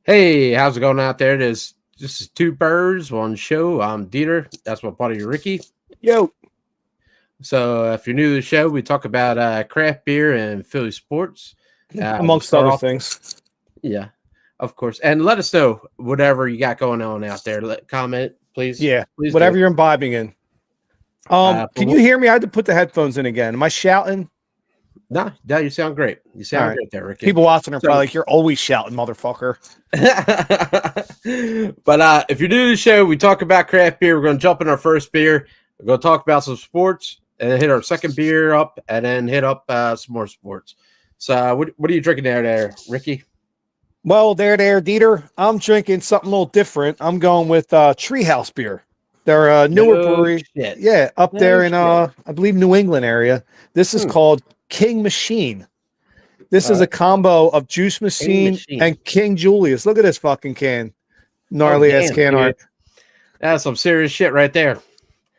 Hey, how's it going out there? This is two birds, one show. I'm DeeTer. That's my buddy Ricky. Yo. So if you're new to the show, we talk about craft beer and Philly sports. Amongst other things. Yeah, of course. And let us know whatever you got going on out there. Comment, please. Yeah, please whatever you're imbibing in. Can you hear me? I had to put the headphones in again. Am I shouting? No, you sound great. You sound great there, Ricky. People watching are probably like, you're always shouting, motherfucker. But if you're new to the show, we talk about craft beer. We're going to jump in our first beer. We're going to talk about some sports and then hit our second beer up and then hit up some more sports. So what are you drinking there, Ricky? Well, there, DeeTer. I'm drinking something a little different. I'm going with Treehouse beer. They're a newer brewery. Shit. Yeah, up there in, I believe, New England area. This is called King Machine. This is a combo of Juice Machine and King Julius. Look at this fucking can. Gnarly ass can art. That's some serious shit right there.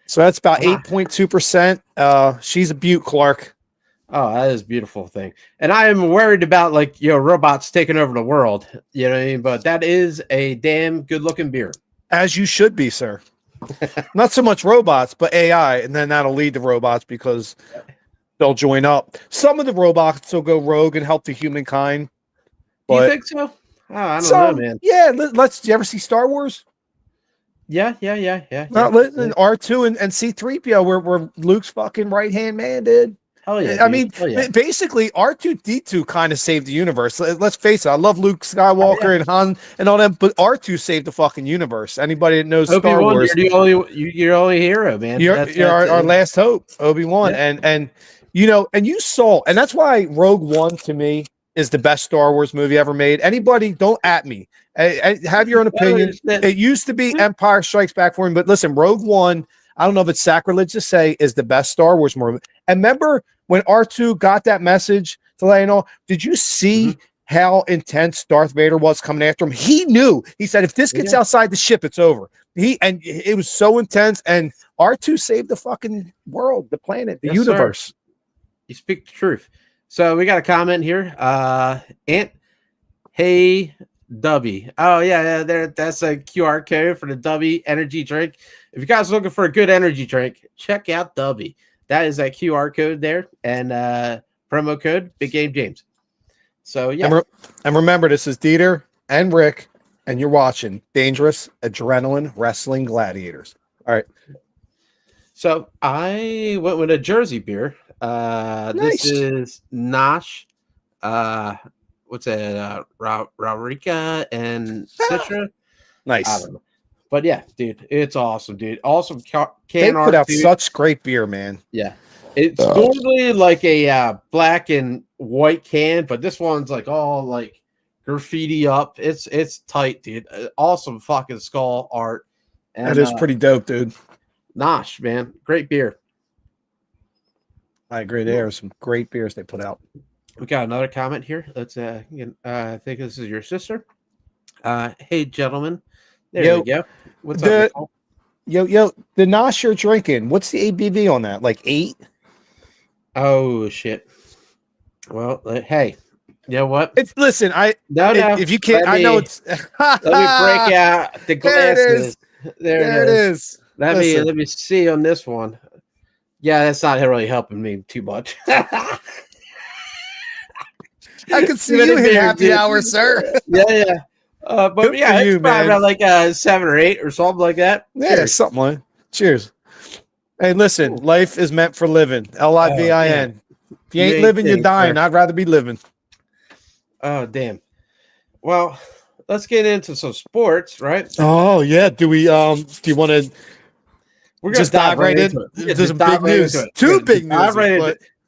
So that's about 8.2%. She's a beaut, Clark. Oh, that is a beautiful thing. And I am worried about robots taking over the world. You know what I mean? But that is a damn good looking beer. As you should be, sir. Not so much robots, but AI, and then that'll lead to robots because they'll join up. Some of the robots will go rogue and help the humankind. Do you think so? Oh, I don't know, man. Yeah, do you ever see Star Wars? Yeah. R2 and C-3PO were Luke's fucking right-hand man, dude. Oh yeah. I mean, basically, R2-D2 kind of saved the universe. Let's face it. I love Luke Skywalker and Han and all that, but R2 saved the fucking universe. Anybody that knows Star Wars, you're only hero, man. You're our last hope, Obi-Wan, and you saw, and that's why Rogue One to me is the best Star Wars movie ever made. Anybody, don't at me. Have your own opinion. It used to be Empire Strikes Back for him, but listen, Rogue One, I don't know if it's sacrilege to say, is the best Star Wars movie. And remember when R2 got that message to let you know, did you see how intense Darth Vader was coming after him? He knew. He said, if this gets outside the ship, it's over. It was so intense, and R2 saved the fucking world, the planet, the universe. Sir. You speak the truth. So we got a comment here. Ant Hey Dubby. Oh yeah, that's a QR code for the Dubby energy drink. If you guys are looking for a good energy drink, check out Dubby. That is a QR code there, and promo code Big Game James. So yeah, and remember, this is DeeTer and Rick, and you're watching Dangerous Adrenaline Wrestling Gladiators. All right. So I went with a Jersey beer. This is Nosh. What's that? Raurica and Citra. Nice. I don't know. But yeah, dude, it's awesome, dude. Awesome can they art. Put out such great beer, man. Yeah. It's normally like a black and white can, but this one's like all like graffiti up. It's tight, dude. Awesome fucking skull art. And, that is pretty dope, dude. Nosh, man. Great beer. I agree. There are some great beers they put out. We got another comment here. Let's I think this is your sister. Hey gentlemen. There we go. What's up, Nicole? Yo, the Nosh you're drinking, what's the ABV on that? Like 8? Oh shit. Well, hey, you know what? Listen, if you can't, I know it's let me break out the glasses. There it is. Let me see on this one. Yeah, that's not really helping me too much. I can see you in happy hour, sir. Yeah. But yeah, it's probably about like 7 or 8 or something like that. Yeah, cheers. Something like that. Cheers. Hey, listen, life is meant for living. LIVIN. If you ain't living, you're dying. I'd rather be living. Oh, damn. Well, let's get into some sports, right? Oh, yeah. Do we do you want to just dive right into it? There's some big news. Two big news.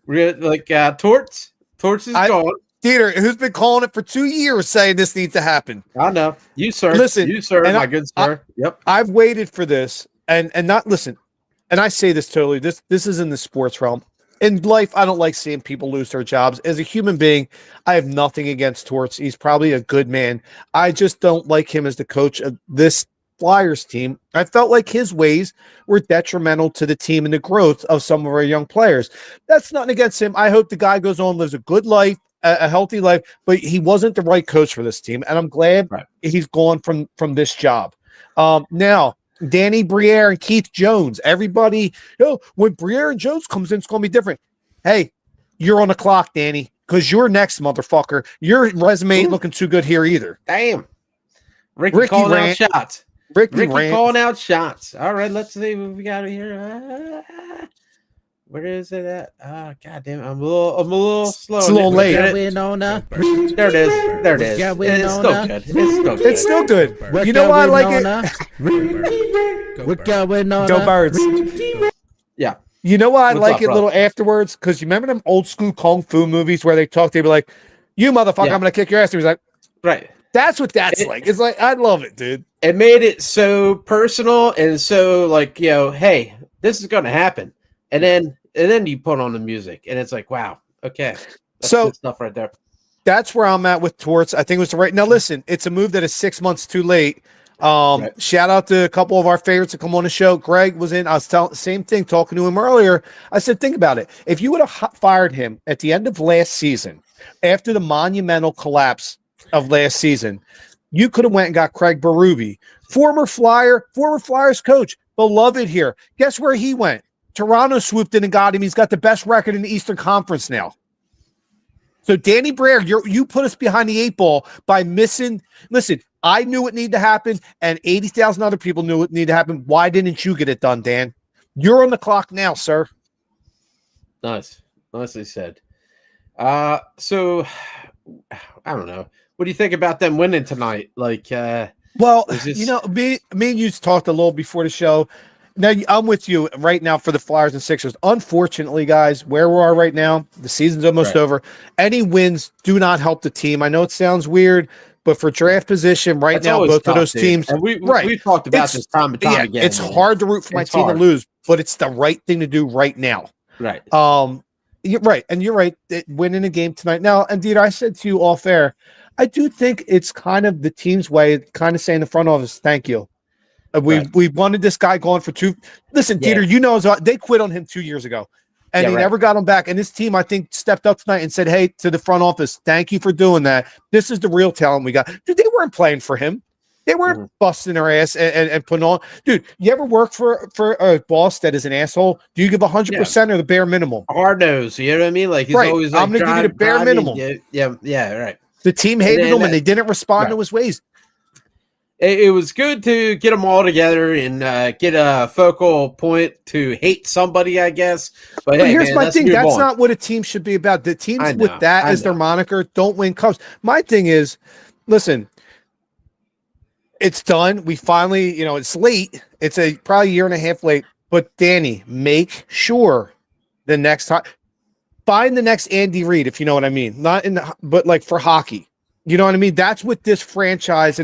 We're like Torts. Torts is gone. DeeTer, who's been calling it for 2 years, saying this needs to happen. I know. You, sir. Listen, my good sir. Yep. I've waited for this, and not listen. And I say this totally. This is in the sports realm. In life, I don't like seeing people lose their jobs. As a human being, I have nothing against Torts. He's probably a good man. I just don't like him as the coach of this Flyers team. I felt like his ways were detrimental to the team and the growth of some of our young players. That's nothing against him. I hope the guy goes on, lives a good life, a healthy life, but he wasn't the right coach for this team. And I'm glad he's gone from this job. Now, Danny Briere and Keith Jones, everybody, when Briere and Jones comes in, it's going to be different. Hey, you're on the clock, Danny, because you're next, motherfucker. Your resume ain't looking too good here either. Damn. Ricky calling out shots. Ricky Rant. calling out shots. All right, let's see what we got here. Where is it at? God damn it. I'm a little slow. It's a little late. There it is. There it is. It's still good. It's still good. You know why I like it? What going on? Go Birds. Yeah. You know why I like it bro? little afterwards? Because you remember them old school kung fu movies where they talk, they'd be like, you motherfucker, I'm going to kick your ass. And he's like, right. That's what that's like. It's like, I love it, dude. It made it so personal and so like, hey, this is going to happen. And then you put on the music and it's like, wow, okay. That's good stuff right there. That's where I'm at with Torts. I think it was the right. Now, listen, it's a move that is 6 months too late. Shout out to a couple of our favorites that come on the show. Greg was in. I was telling same thing, talking to him earlier. I said, think about it. If you would have fired him at the end of last season, after the monumental collapse of last season, you could have went and got Craig Berube, former Flyers coach, beloved here. Guess where he went? Toronto swooped in and got him. He's got the best record in the Eastern Conference now. So Danny Briere, you put us behind the 8 ball by missing. Listen, I knew it needed to happen, and 80,000 other people knew it needed to happen. Why didn't you get it done, Dan? You're on the clock now, sir. Nice. Nicely said. So I don't know. What do you think about them winning tonight? Like, well, me and you talked a little before the show. Now, I'm with you right now for the Flyers and Sixers. Unfortunately, guys, where we are right now, the season's almost over. Any wins do not help the team. I know it sounds weird, but for draft position right now, both tough, of those teams. And we've talked about this time and time again. It's hard to root for my team to lose, but it's the right thing to do right now. Right. You're right. And you're right. Winning a game tonight. Now, indeed, I said to you off air, I do think it's kind of the team's way, kind of saying the front office, thank you. We wanted this guy going for 2. Listen, DeeTer, you know, they quit on him 2 years ago, and they never got him back. And this team, I think, stepped up tonight and said, hey, to the front office, thank you for doing that. This is the real talent we got. Dude, they weren't playing for him. They weren't busting their ass and putting on. Dude, you ever work for a boss that is an asshole? Do you give 100% or the bare minimum? Hard nose, you know what I mean? Like, he's always like, I'm going to give you the bare minimum. Yeah, right. The team hated him, and they didn't respond to his ways. It was good to get them all together and get a focal point to hate somebody, I guess. But hey, here's my thing. That's not what a team should be about. The teams with that as their moniker don't win cups. My thing is, listen, it's done. We finally, it's late. It's probably a year and a half late. But Danny, make sure the next time, find the next Andy Reid, if you know what I mean. But like for hockey. You know what I mean? That's what this franchise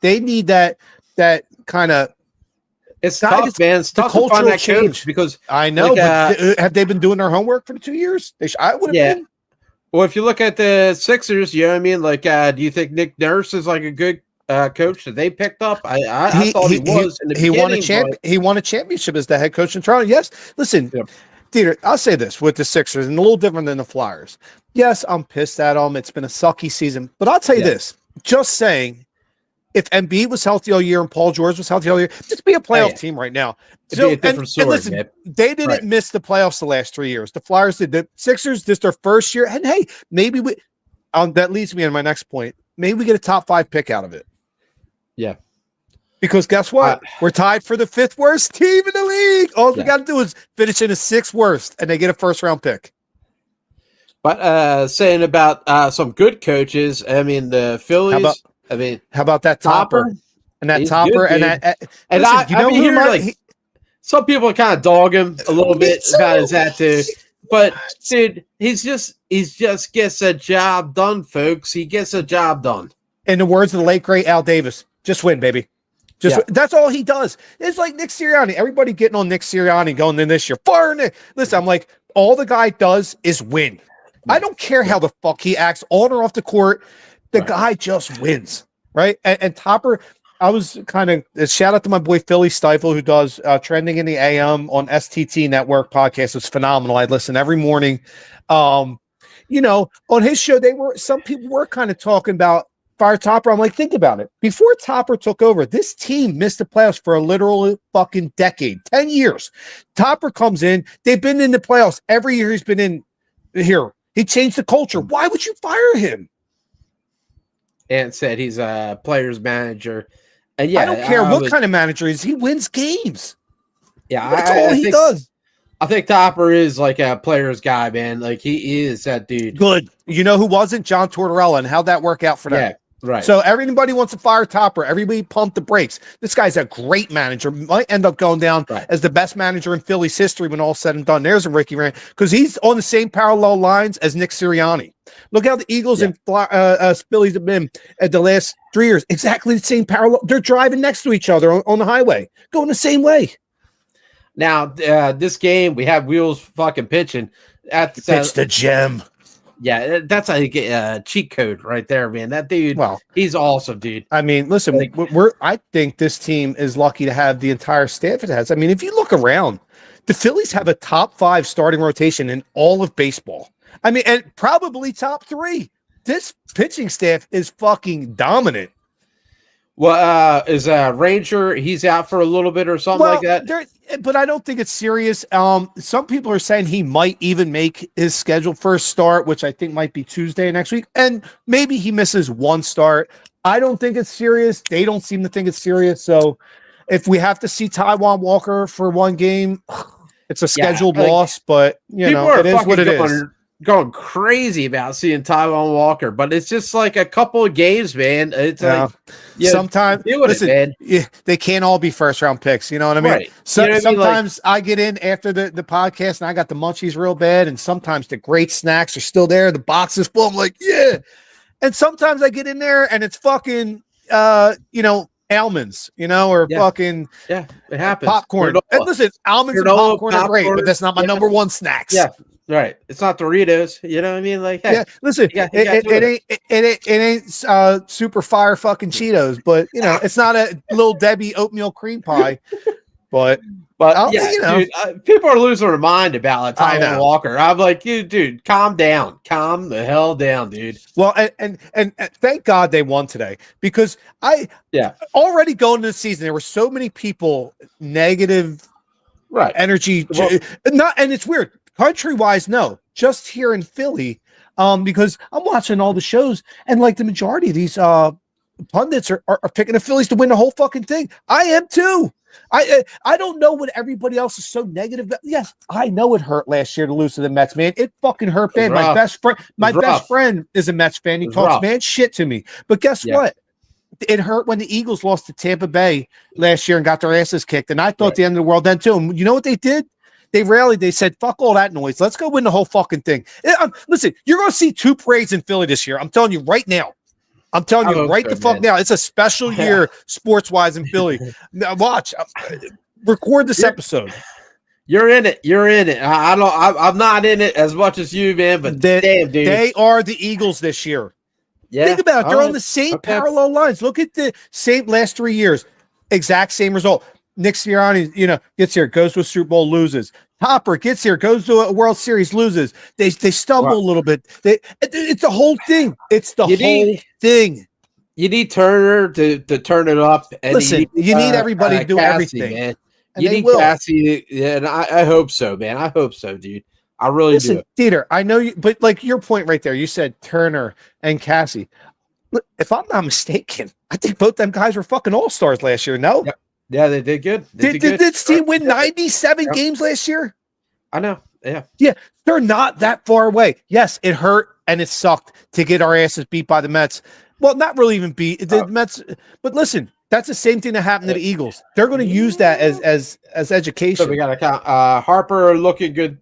they need that kind of. It's tough, man. It's tough to find that change because I know. But have they been doing their homework for the 2 years? I would have been. Well, if you look at the Sixers, you know what I mean. Like, do you think Nick Nurse is like a good coach that they picked up? I thought he was. He won a champion. He won a championship as the head coach in Toronto. Yes. Listen. Yeah. DeeTer, I'll say this with the Sixers, and a little different than the Flyers. Yes, I'm pissed at them. It's been a sucky season. But I'll tell you this. Just saying, if Embiid was healthy all year and Paul George was healthy all year, just be a playoff team right now. Be a different sword, and listen, they didn't miss the playoffs the last 3 years. The Flyers did. The Sixers, this their first year. And hey, maybe that leads me to my next point. Maybe we get a top 5 pick out of it. Yeah. Because guess what? We're tied for the 5th worst team in the league. All we got to do is finish in the 6th worst, and they get a first-round pick. But saying about some good coaches, I mean, the Phillies. How about that Topper? And that Topper, good, and listen, some people kind of dog him a little bit about his attitude. But dude, he's just gets a job done, folks. He gets a job done. In the words of the late great Al Davis, just win, baby. That's all he does. It's like Nick Sirianni. Everybody getting on Nick Sirianni going in this year. Fire Nick. Listen, I'm like, all the guy does is win. I don't care how the fuck he acts on or off the court. The guy just wins, right? And Topper, I was kind of shout out to my boy Philly Stifle, who does Trending in the AM on STT Network podcast. It's phenomenal. I listen every morning. on his show, some people were kind of talking about fire Topper. I'm like, think about it. Before Topper took over, this team missed the playoffs for a literal fucking decade, 10 years. Topper comes in. They've been in the playoffs every year he's been in here. He changed the culture. Why would you fire him? Ant said he's a player's manager. And yeah, I don't care what kind of manager he is. He wins games. Yeah, that's all he does. I think Topper is like a player's guy, man. Like he is that dude. Good. You know who wasn't? John Tortorella. And how'd that work out for them? Yeah. Right. So everybody wants to fire Topper. Everybody pump the brakes. This guy's a great manager. Might end up going down as the best manager in Phillies history when all's said and done. There's a Rickbeerman because he's on the same parallel lines as Nick Sirianni. Look how the Eagles and Phillies have been at the last 3 years. Exactly the same parallel. They're driving next to each other on the highway, going the same way. Now, this game, we have Wheels fucking pitching. It's the gem. Yeah, that's a cheat code right there, man. That dude, he's awesome, dude. I mean, listen, I think this team is lucky to have the entire staff it has. I mean, if you look around, the Phillies have a top 5 starting rotation in all of baseball. I mean, and probably top 3. This pitching staff is fucking dominant. Well, is Ranger, he's out for a little bit or something like that? But I don't think it's serious. Some people are saying he might even make his scheduled first start, which I think might be Tuesday next week. And maybe he misses one start. I don't think it's serious. They don't seem to think it's serious. So if we have to see Taijuan Walker for one game, it's a scheduled loss, but it is what it is. Going crazy about seeing Taijuan Walker, but it's just like a couple of games, man. It's sometimes they can't all be first round picks. You know what I mean? Right. Sometimes I get in after the podcast and I got the munchies real bad, and sometimes the great snacks are still there. The box is full. I'm like, yeah. And sometimes I get in there and it's fucking almonds, or fucking it happens. Popcorn. And listen, almonds and popcorn are great, but that's not my number one snacks. Yeah. Right, it's not Doritos. You know what I mean? Like, hey, listen, it ain't super fire fucking Cheetos, but it's not a little Debbie oatmeal cream pie. But dude, people are losing their mind about Taijuan Walker. I'm like, dude, calm down, calm the hell down, dude. Well, and thank God they won today because already going into the season there were so many people negative, energy, and it's weird. Country-wise, no. Just here in Philly, because I'm watching all the shows, and like the majority of these pundits are picking the Phillies to win the whole fucking thing. I am too. I don't know what everybody else is so negative about. Yes, I know it hurt last year to lose to the Mets, man. It fucking hurt, man. My best friend is a Mets fan. He talks man shit to me. But guess what? It hurt when the Eagles lost to Tampa Bay last year and got their asses kicked. And I thought the end of the world then too. And you know what they did? They rallied. They said, fuck all that noise. Let's go win the whole fucking thing. Listen, you're going to see 2 parades in Philly this year. I'm telling you right now. Now. It's a special year sports-wise in Philly. Now, watch. Record this episode. You're in it. I'm not in it as much as you, man, but damn, dude. They are the Eagles this year. Yeah. Think about it. They're on the same parallel lines. Look at the same last 3 years. Exact same result. Nick Sirianni, gets here, goes to a Super Bowl, loses. Topper gets here, goes to a World Series, loses. They stumble a little bit. It's the whole thing. It's the whole thing. You need Turner to turn it up. And listen, you need everybody to do everything. Man. You need Cassie, and I hope so, man. I hope so, dude. I really do. DeeTer, I know you, but like your point right there, you said Turner and Cassie. Look, if I'm not mistaken, I think both them guys were fucking all-stars last year, no? Yep. Yeah, they did good. Did this team win 97 games last year? I know. Yeah. Yeah, they're not that far away. Yes, it hurt and it sucked to get our asses beat by the Mets. Well, not really even beat the Mets, but listen, that's the same thing that happened to the Eagles. They're going to use that as education. So we got to count. Harper looking good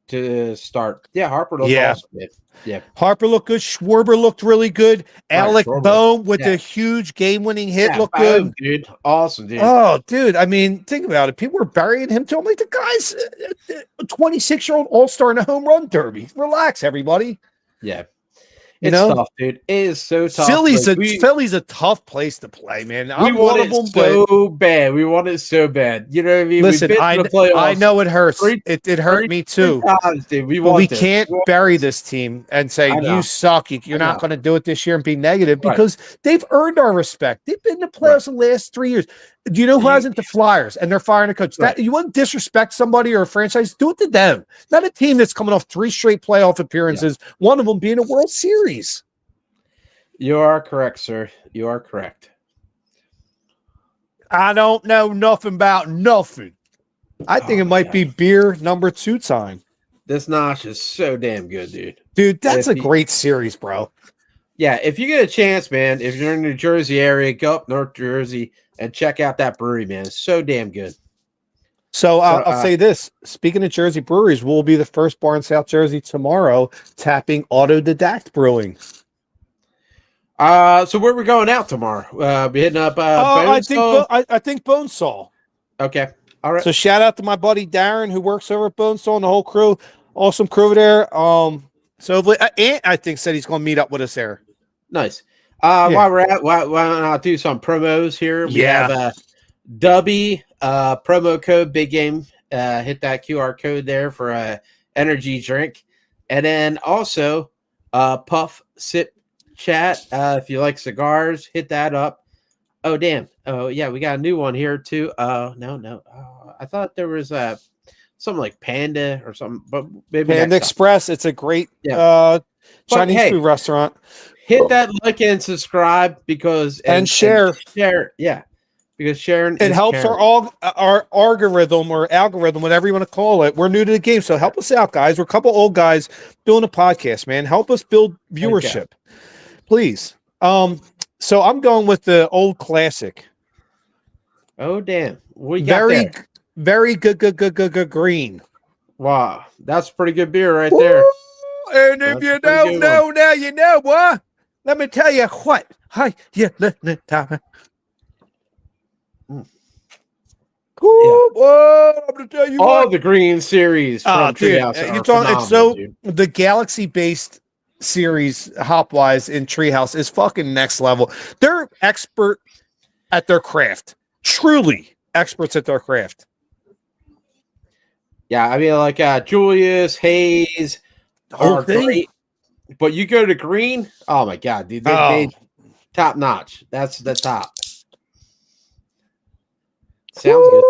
to start. Yeah, Harper looked awesome. Yeah. Harper looked good. Schwarber looked really good. Alec Boehm with the huge game-winning hit looked good. Dude. Awesome, dude. Oh, dude. I mean, think about it. People were burying him too. I'm like, the guy's a 26-year-old all-star in a home run derby. Relax, everybody. Yeah. You It's know, tough, dude. It is so tough. Philly's Like, Philly's a tough place to play, man. we I'm want one it of them, so bad. We want it so bad. You know what I mean? listen, We've been to the playoffs I know it hurts. three, It hurt me three too. times, dude. We But want we this. can't bury this team and say, I know. you suck. You're I not know. going to do it this year and be negative Right. because they've earned our respect. They've been in the playoffs the last 3 years. Do you know who hasn't? The Flyers, and they're firing a coach. Right. That you want to disrespect somebody or a franchise? Do it to them. Not a team that's coming off 3 straight playoff appearances, one of them being a World Series. You are correct, sir. You are correct. I don't know nothing about nothing. I think it might be beer number 2 time. This Nosh is so damn good, dude. Dude, that's a great series, bro. Yeah, if you get a chance, man, if you're in the New Jersey area, go up North Jersey and check out that brewery, man. It's so damn good. So I'll say this. Speaking of Jersey breweries, we'll be the first bar in South Jersey tomorrow tapping Autodidact Brewing. So where we going out tomorrow? Be hitting up I think Bonesaw. Okay. All right. So shout out to my buddy Darren who works over at Bonesaw and the whole crew. Awesome crew there. So Ant, I think, said he's going to meet up with us there. Nice. While we're at, why don't I do some promos here? We have Dubby promo code Big Game. Hit that QR code there for a energy drink, and then also Puff Sip Chat. If you like cigars, hit that up. Oh damn! Oh yeah, we got a new one here too. No. I thought there was something like Panda or something, but maybe Panda Express. It's a great Chinese food restaurant. Hit that like and subscribe because and share. Yeah, because sharing it helps caring. our algorithm, whatever you want to call it. We're new to the game, so help us out, guys. We're a couple old guys doing a podcast, man. Help us build viewership, please. So I'm going with the old classic. Oh damn! Very good green. Wow, that's pretty good beer right there. And if you don't know now, you know what? Let me tell you what. Hi, yeah, Cool. Whoa, I'm gonna tell you all the green series from Treehouse. The Galaxy-based series Hopwise in Treehouse is fucking next level. They're expert at their craft. Truly experts at their craft. Yeah, I mean, like Julius, Hayes, are great. But you go to green, oh my god, dude, they top notch. That's the top. Sounds good.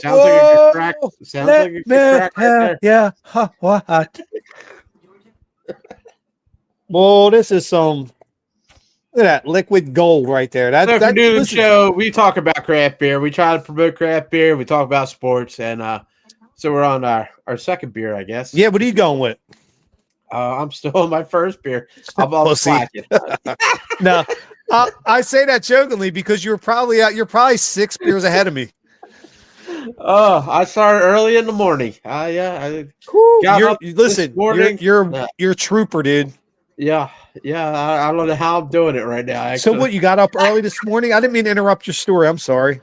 Sounds like a good crack. Sounds like a good crack right there. Yeah. What? Well, this is some. Look at that liquid gold right there. So if we do the show, we talk about craft beer. We try to promote craft beer. We talk about sports, and so we're on our second beer, I guess. Yeah, what are you going with? I'm still on my first beer. I'm all slacking. No, I say that jokingly because you're probably 6 beers ahead of me. Oh, I started early in the morning. You're a trooper, dude. Yeah. I don't know how I'm doing it right now. Actually. So what? You got up early this morning? I didn't mean to interrupt your story. I'm sorry.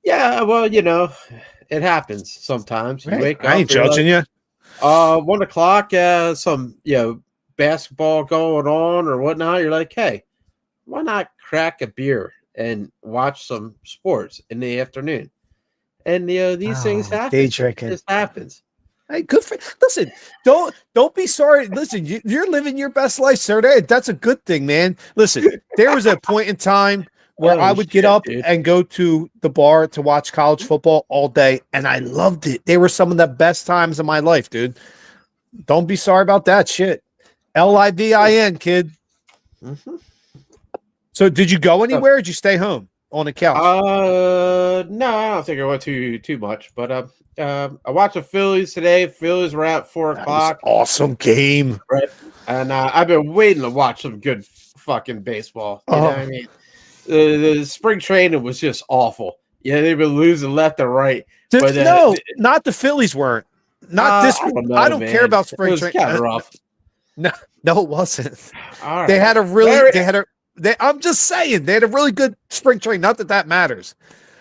Yeah. Well, it happens sometimes. You wake up. I ain't judging you. 1 o'clock. Some basketball going on or whatnot. You're like, hey, why not crack a beer and watch some sports in the afternoon? And these things happen. Day drinking. This happens. Hey, good for. Listen, don't be sorry. Listen, you're living your best life, sir. That's a good thing, man. Listen, there was a point in time where I would get up and go to the bar to watch college football all day, and I loved it. They were some of the best times of my life, dude. Don't be sorry about that shit. LIVIN, kid. Mm-hmm. So, did you go anywhere? Or did you stay home on the couch? No, I don't think I went too much, but I watched the Phillies today. Phillies were at 4 o'clock. Awesome game, right? And I've been waiting to watch some good fucking baseball. You know what I mean? The spring training was just awful. Yeah, they've been losing left and right. But not the Phillies weren't. Not this. I don't care about spring training. Kind of rough. No, it wasn't. Right. They had a really. I'm just saying they had a really good spring training. Not that matters.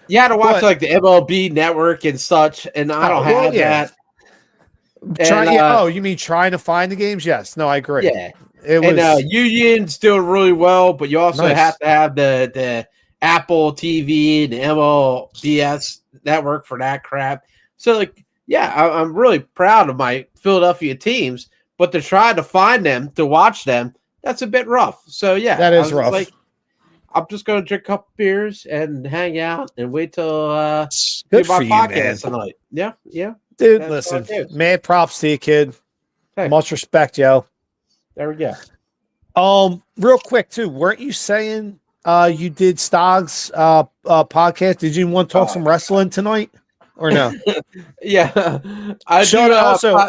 You had to watch like the MLB Network and such, and I don't have that. You mean trying to find the games? Yes. No, I agree. It was And Union's doing really well, but you also Nice. have to have the Apple TV and the MLBS network for that crap. So, like, yeah, I'm really proud of my Philadelphia teams, but to try to find them, to watch them, that's a bit rough. So, yeah. that I is was rough. Like, I'm just going to drink a couple beers and hang out and wait till Good do my for you, podcast man. tonight. Yeah, yeah. Dude, That's listen, what it is. mad props to you, kid. Hey. Much respect, yo. There we go. Real quick too, weren't you saying you did Stog's podcast? Did you want to talk some wrestling tonight or no? Yeah. I Shut do, up. Also,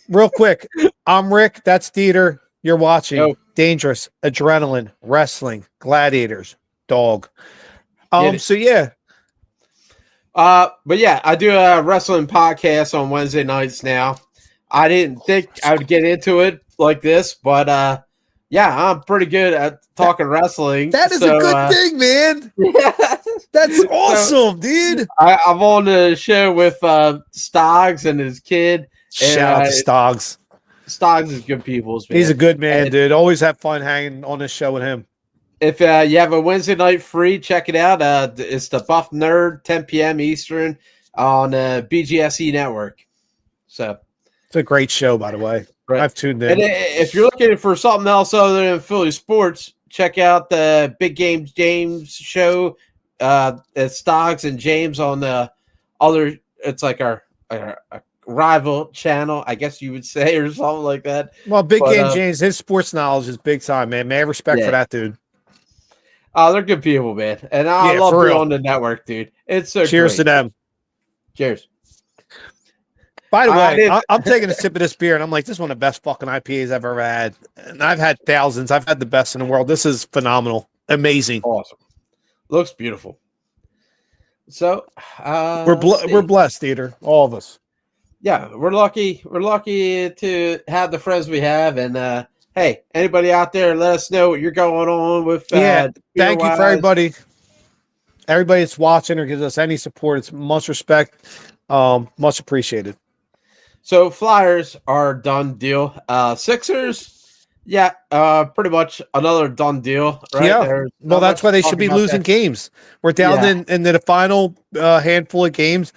real quick, I'm Rick. That's DeeTer. You're watching Yo. Dangerous Adrenaline Wrestling Gladiators Dog. Get it. So yeah, but yeah, I do a wrestling podcast on Wednesday nights now. I didn't think I would get into it like this, but yeah, I'm pretty good at talking wrestling. that is a good thing, man. Yeah. That's awesome, dude. I'm on the show with Stoggs and his kid. Shout out to Stoggs. Stoggs is good people. He's a good man, dude. Always have fun hanging on this show with him. If you have a Wednesday night free, check it out. It's the Buff Nerd, 10 p.m. Eastern on BGSE Network. So it's a great show, by the way. Right. I've tuned in. And if you're looking for something else other than Philly sports, check out the Big Game James show. It's Stoggs and James on the other. It's like our rival channel, I guess you would say, or something like that. Well, Big Game James, his sports knowledge is big time, man. Man, respect for that dude. Oh, they're good people, man. And I love being on the network, dude. It's so cheers great. to them. Cheers. By the way, I'm taking a sip of this beer, and I'm like, this is one of the best fucking IPAs I've ever had. And I've had thousands. I've had the best in the world. This is phenomenal. Amazing. Awesome. Looks beautiful. So we're blessed, DeeTer. All of us. Yeah, we're lucky. We're lucky to have the friends we have. And hey, anybody out there, let us know what you're going on with. Thank you for everybody. Everybody that's watching or gives us any support. It's much respect. Much appreciated. So Flyers are done deal. Sixers, pretty much another done deal. Right? Yeah. Well, that's why they should be losing games. We're down in the final handful of games.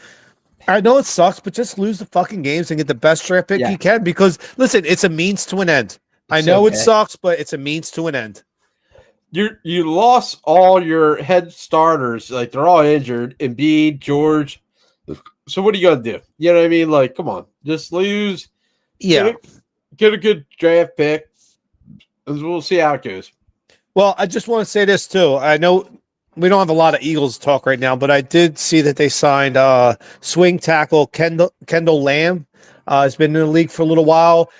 I know it sucks, but just lose the fucking games and get the best draft pick you can. Because listen, it's a means to an end. I know it sucks, but it's a means to an end. You lost all your head starters, like they're all injured. Embiid, George. So what are you gonna do? You know what I mean? Like, come on, just lose. Yeah, get a good draft pick, and we'll see how it goes. Well, I just want to say this too. I know we don't have a lot of Eagles talk right now, but I did see that they signed swing tackle Kendall Lamb. Has been in the league for a little while.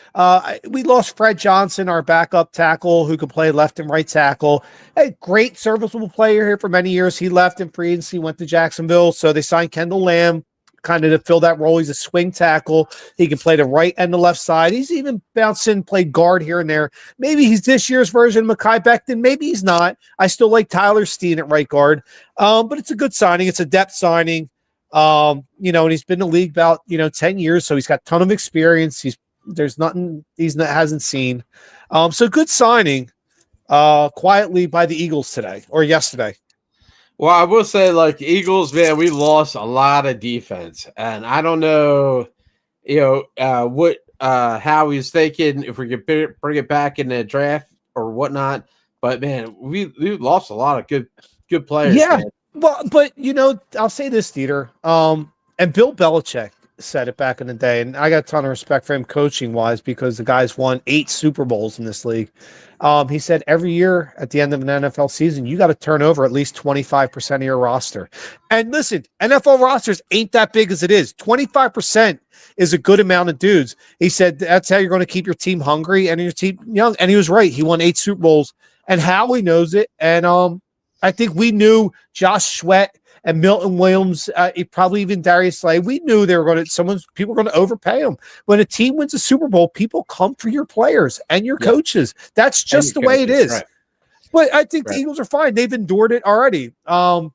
We lost Fred Johnson, our backup tackle, who could play left and right tackle. A great serviceable player here for many years. He left in free agency, went to Jacksonville. So they signed Kendall Lamb kind of to fill that role. He's a swing tackle. He can play the right and the left side. He's even bounced in, played guard here and there. Maybe he's this year's version of Mekhi Becton. Maybe he's not. I still like Tyler Steen at right guard. But it's a good signing. It's a depth signing. And he's been in the league about 10 years, so he's got a ton of experience. There's nothing hasn't seen. So good signing quietly by the Eagles today or yesterday. Well, I will say, like, Eagles, man, we lost a lot of defense, and I don't know, what how he's thinking if we could bring it back in the draft or whatnot. But man, we lost a lot of good players. Yeah. Man. Well, but I'll say this, DeeTer. And Bill Belichick said it back in the day, and I got a ton of respect for him coaching wise because the guy's won 8 Super Bowls in this league. He said every year at the end of an NFL season, you got to turn over at least 25% of your roster. And listen, NFL rosters ain't that big as it is. 25% is a good amount of dudes. He said that's how you're going to keep your team hungry and your team young. And he was right. He won 8 Super Bowls, and Howie knows it. And I think we knew Josh Sweat and Milton Williams, probably even Darius Slay. We knew they were going to people were going to overpay them. When a team wins a Super Bowl, people come for your players and your coaches. That's just the way it is. Right. But I think the Eagles are fine. They've endured it already. I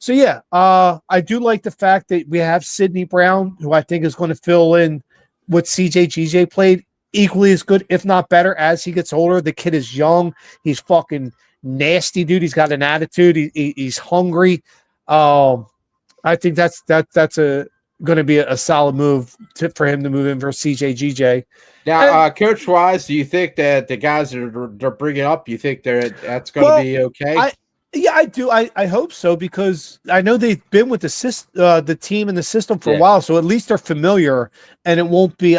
do like the fact that we have Sidney Brown, who I think is going to fill in what CJ GJ played. equally as good, if not better, as he gets older. The kid is young. He's fucking nasty, dude. He's got an attitude. He's hungry. I think that's going to be a solid move for him to move in for CJGJ. Now, coach wise, do you think that the guys that they're bringing up, you think that's going to be okay? Yeah, I do. I hope so, because I know they've been with the team and the system for a while, so at least they're familiar, and it won't be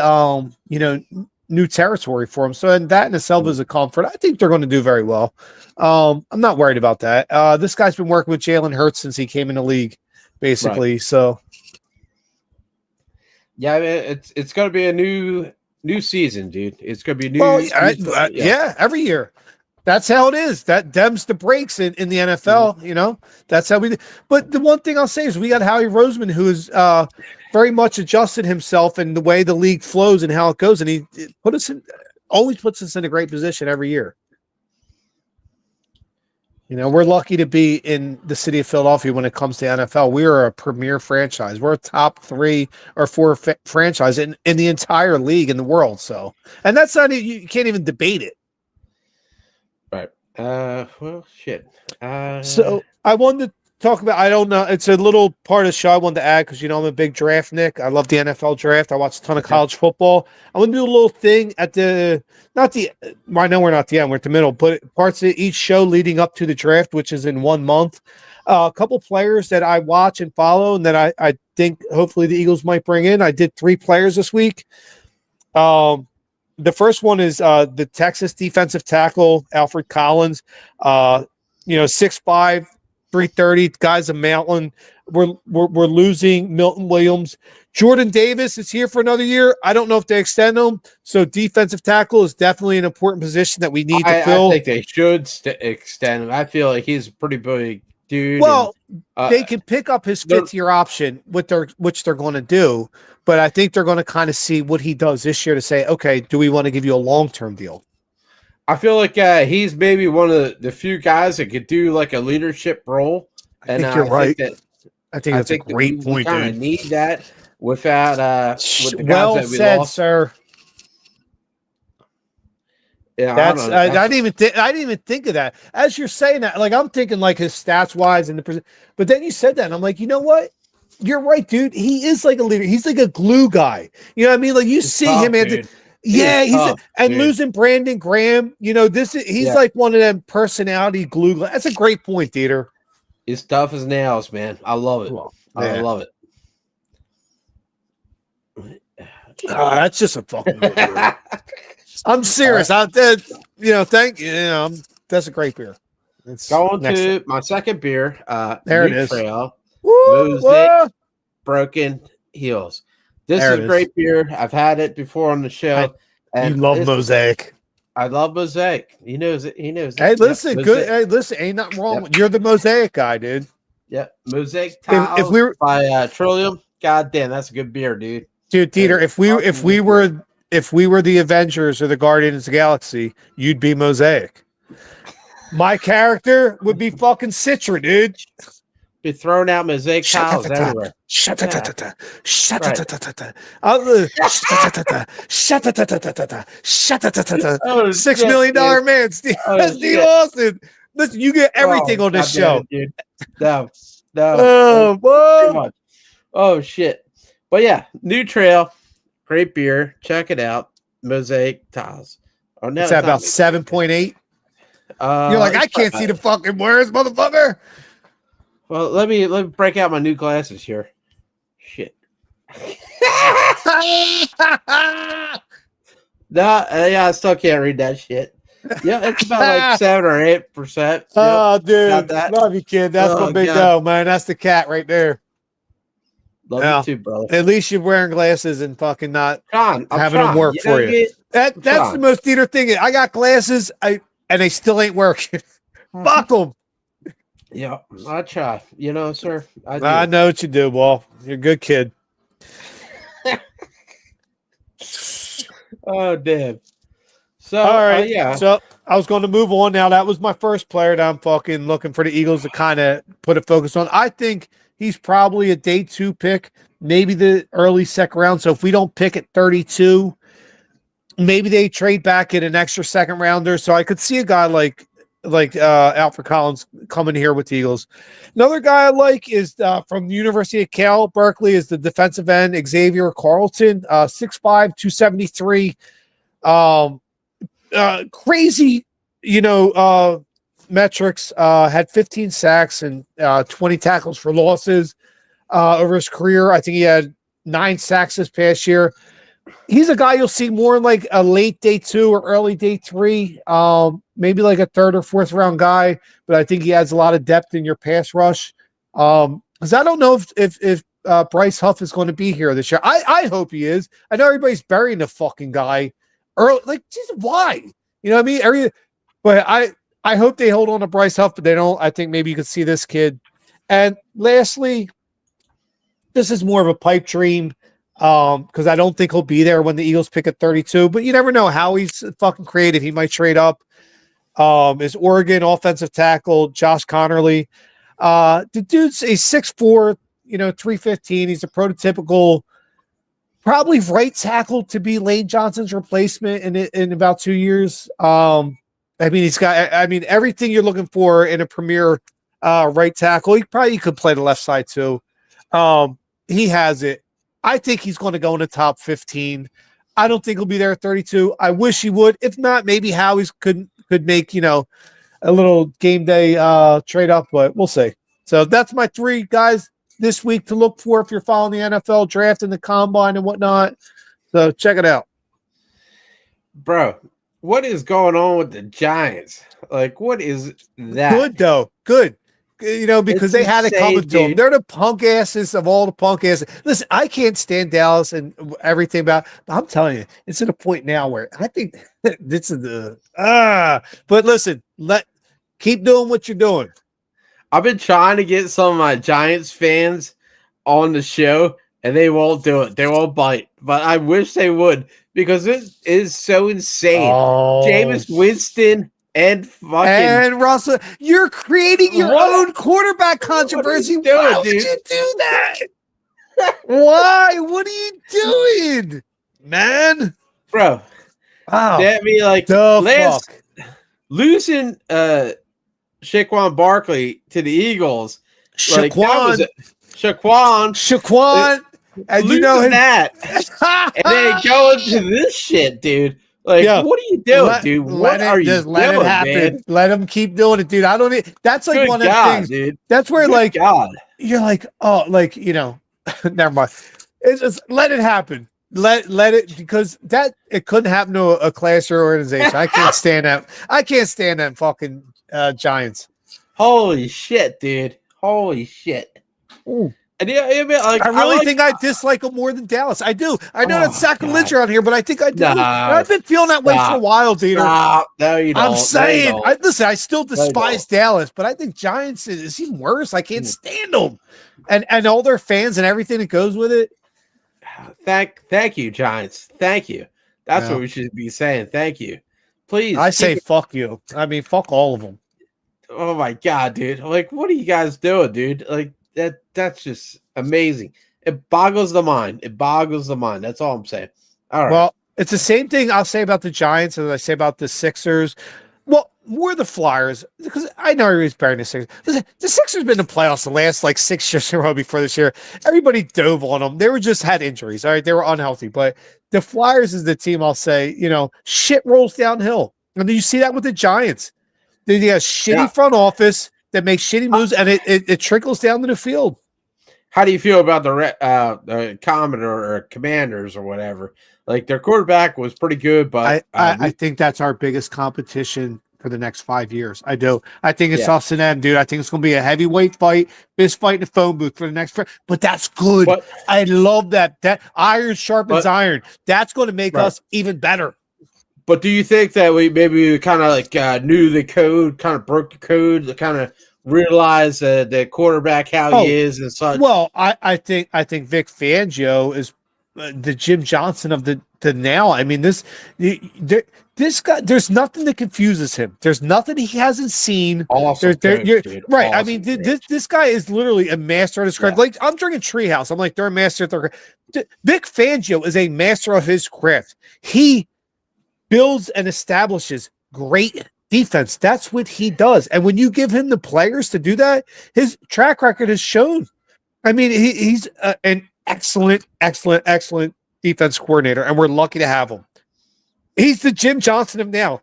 new territory for them. So, and that in itself is a comfort. I think they're going to do very well. I'm not worried about that. This guy's been working with Jalen Hurts since he came in the league, basically. Right. So, yeah, I mean, it's going to be a new season, dude. It's going to be new. Well, yeah, every year. That's how it is. That dems the breaks in the NFL. That's how we do. But the one thing I'll say is we got Howie Roseman, who is very much adjusted himself in the way the league flows and how it goes, and he always puts us in a great position every year. We're lucky to be in the city of Philadelphia when it comes to NFL. We are a premier franchise. We're a top 3 or 4 franchise in the entire league in the world. So, and that's not, you can't even debate it. Right. Well, shit. So I wanted to talk about, I don't know, it's a little part of the show I wanted to add because, I'm a big draft Nick. I love the NFL draft. I watch a ton of college football. I want to do a little thing at I know we're not the end, we're at the middle, but parts of each show leading up to the draft, which is in 1 month. A couple players that I watch and follow and that I think hopefully the Eagles might bring in. I did 3 players this week. The first one is the Texas defensive tackle, Alfred Collins. 6'5", 330, guy's a mountain. We're losing Milton Williams. Jordan Davis is here for another year. I don't know if they extend him. So defensive tackle is definitely an important position that we need to fill. I think they should extend him. I feel like he's a pretty big dude. Well, they can pick up his 5th-year option, which they're going to do. But I think they're going to kind of see what he does this year to say, okay, do we want to give you a long-term deal? I feel like he's maybe one of the few guys that could do like a leadership role. I think you're right. I think that's a great point, dude. We need that without with the well guys that we said, lost. sir. Yeah, I didn't even think of that. As you're saying that, like I'm thinking like his stats wise and but then you said that and I'm like, you know what? You're right, dude. He is like a leader. He's like a glue guy. You know what I mean? Like you see him at losing Brandon Graham. He's like one of them personality glue. That's a great point, DeeTer. He's tough as nails, man. I love it. I love it. That's just a fucking good beer. I'm serious. Thank you. That's a great beer. Going to my second beer. There it is. Trail. Woo! Broken Heels. This is a great beer. I've had it before on the show. You love Mosaic. I love Mosaic. He knows it. Hey, listen, good. Hey, listen, ain't nothing wrong. Yep. You're the Mosaic guy, dude. Yeah, Mosaic Tiles if we were by Trillium. God damn, that's a good beer, dude. Dude, DeeTer, if we were the Avengers or the Guardians of the Galaxy, you'd be Mosaic. My character would be fucking Citra, dude. Be throwing out Mosaic tiles everywhere. $6 million man, Steve Austin. Listen, you get everything on this show. Dude. No. Too much. Oh shit. But yeah, new Trail, great beer. Check it out. Mosaic tiles. Oh no, it's at about 7.8. You're like, I can't see the fucking words, motherfucker. Well, let me break out my new glasses here. Shit. I still can't read that shit. Yeah, it's about like 7 or 8%. Oh, dude, love you, kid. That's my big go, man. That's the cat right there. Love you too, brother. At least you're wearing glasses and fucking not having them work for you. That's the most DeeTer thing. I got glasses, and they still ain't working. Fuck them. Yeah, I try. Sir. I know what you do, Wall. You're a good kid. Oh, damn. So, all right. Yeah. So I was going to move on now. That was my first player that I'm fucking looking for the Eagles to kind of put a focus on. I think he's probably a day 2 pick, maybe the early second round. So if we don't pick at 32, maybe they trade back in an extra second rounder. So I could see a guy like Alfred Collins coming here with the Eagles. Another guy I like is from the University of Cal, Berkeley, is the defensive end, Xavier Carlton, 6'5", 273. Crazy, metrics, had 15 sacks and 20 tackles for losses over his career. I think he had 9 sacks this past year. He's a guy you'll see more in like a late day 2 or early day 3, maybe like a 3rd or 4th round guy, but I think he adds a lot of depth in your pass rush. Because I don't know if Bryce Huff is going to be here this year. I hope he is. I know everybody's burying the fucking guy early. Like, geez, why? You know what I mean? But I hope they hold on to Bryce Huff, but they don't. I think maybe you could see this kid. And lastly, this is more of a pipe dream because I don't think he'll be there when the Eagles pick at 32, but you never know how he's fucking creative. He might trade up. Is Oregon offensive tackle Josh Connerly. The dude's a 6'4", 315. He's a prototypical, probably right tackle to be Lane Johnson's replacement in about 2 years. He's got everything you're looking for in a premier right tackle. He probably could play the left side too. He has it. I think he's going to go in the top 15. I don't think he'll be there at 32. I wish he would. If not, maybe Howie's could make, a little game day trade up, but we'll see. So that's my 3 guys this week to look for if you're following the NFL draft and the combine and whatnot. So check it out. Bro, what is going on with the Giants? Like, what is that? Good, though. Good. Because they had it coming to them. They're the punk asses of all the punk asses. Listen, I can't stand Dallas and everything but I'm telling you, it's at a point now where I think this is but listen, keep doing what you're doing. I've been trying to get some of my Giants fans on the show, and they won't do it. They won't bite. But I wish they would because it is so insane. Jameis Winston and Russell, you're creating your own quarterback controversy. Why would you do that? Why? What are you doing, man? Bro, that be like losing Saquon Barkley to the Eagles. Shaquan. And you know that. And then going to this shit, dude. Like, what are you doing, dude? What are you doing, let it happen. Man? Let him keep doing it, dude. I don't need. That's like one of the things, dude. That's where, you're like, never mind. It's just let it happen. Let it because it couldn't happen to a class or organization. I can't stand that. I can't stand them fucking Giants. Holy shit, dude! Holy shit. Ooh. And I really think I dislike them more than Dallas. I do. I know that's sacrilege around here, but I think I do. I've been feeling that way for a while, DeeTer. No, you don't. I'm saying, listen, I still despise Dallas, but I think Giants is even worse. I can't stand them, and all their fans and everything that goes with it. Thank you, Giants. Thank you. That's what we should be saying. Thank you. Please. I say fuck you. I mean, fuck all of them. Oh my god, dude! Like, what are you guys doing, dude? Like. That's just amazing. It boggles the mind. That's all I'm saying. All right. Well, it's the same thing I'll say about the Giants as I say about the Sixers. Well, more the Flyers, because I know everybody's bearing the Sixers. Listen, the Sixers been in the playoffs the last 6 years in a row before this year. Everybody dove on them. They were just had injuries. All right. They were unhealthy. But the Flyers is the team I'll say, shit rolls downhill. And then you see that with the Giants. They have shitty front office that makes shitty moves, and it trickles down to the field. How do you feel about the Commodore or Commanders or whatever? Like, their quarterback was pretty good, but I think that's our biggest competition for the next 5 years. I do. I think it's us and them, dude. I think it's going to be a heavyweight fight, fist fight in the phone booth for the next. But that's good. I love that. That iron sharpens iron. That's going to make us even better. But do you think that we kind of knew the code, kind of broke the code, kind of realized the quarterback how he is and such? Well, I think Vic Fangio is the Jim Johnson of the now. I mean, this guy. There's nothing that confuses him. There's nothing he hasn't seen. Awesome, right? Awesome, I mean, this guy is literally a master at his craft. Like, I'm drinking Treehouse. I'm like, they're a master at their craft. Vic Fangio is a master of his craft. He builds and establishes great defense. That's what he does. And when you give him the players to do that, his track record has shown. I mean, he's an excellent defense coordinator, and we're lucky to have him. He's the Jim Johnson of now.